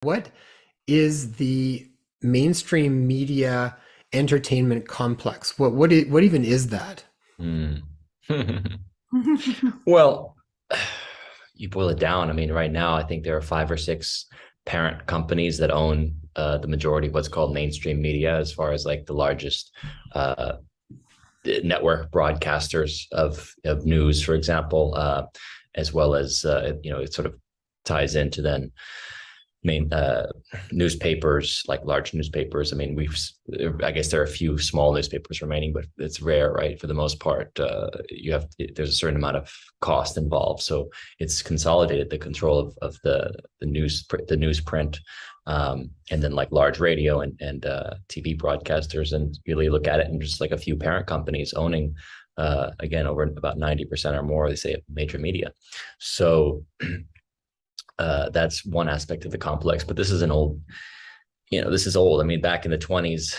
What is the mainstream media entertainment complex? What even is that? Hmm. Well, you boil it down. I mean, right now, I think there are five or six parent companies that own the majority of what's called mainstream media, as far as like the largest uh, network broadcasters of news, for example, as well as it sort of ties into then main newspapers, like large newspapers. I mean, I guess there are a few small newspapers remaining, but it's rare, right? For the most part, there's a certain amount of cost involved. So it's consolidated the control of the newsprint, and then like large radio and TV broadcasters. And really look at it and just like a few parent companies owning, again, over about 90% or more, they say, major media. So that's one aspect of the complex, but this is old. I mean, back in the 20s,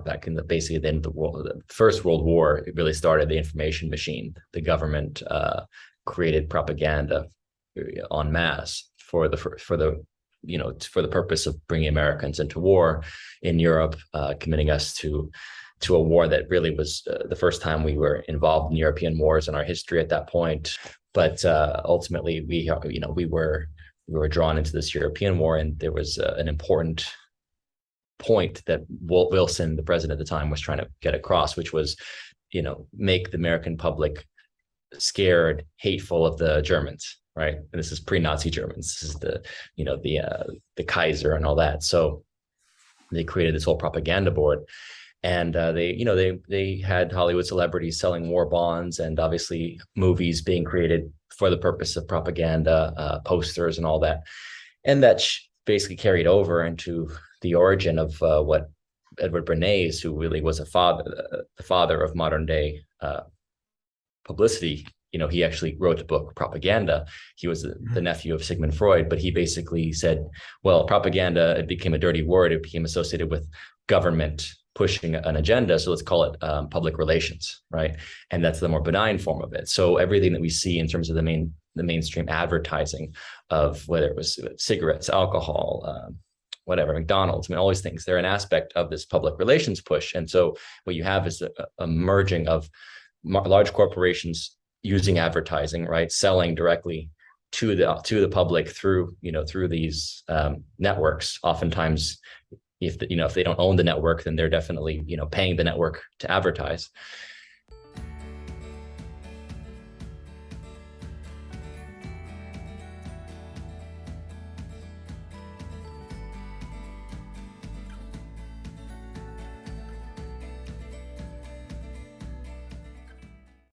back in the basically the end of the First World War, it really started the information machine. The government created propaganda en masse for the purpose of bringing Americans into war in Europe, committing us to a war that really was the first time we were involved in European wars in our history at that point. But ultimately, we were drawn into this European war, and there was an important point that Walt Wilson, the president at the time, was trying to get across, which was, make the American public scared, hateful of the Germans, right? And this is pre-Nazi Germans. This is the Kaiser and all that. So they created this whole propaganda board, and they had Hollywood celebrities selling war bonds, and obviously movies being created for the purpose of propaganda, posters and all that. And that basically carried over into the origin of what Edward Bernays, who really was the father of modern day publicity. He actually wrote the book Propaganda. He was the nephew of Sigmund Freud, but he basically said, well, propaganda, it became a dirty word. It became associated with government pushing an agenda. So let's call it public relations, right? And that's the more benign form of it. So everything that we see in terms of the mainstream advertising of whether it was cigarettes, alcohol, whatever, McDonald's, I mean, all these things, they're an aspect of this public relations push. And so what you have is a merging of large corporations using advertising, right, selling directly to the public through these networks. Oftentimes, if they don't own the network, then they're definitely paying the network to advertise.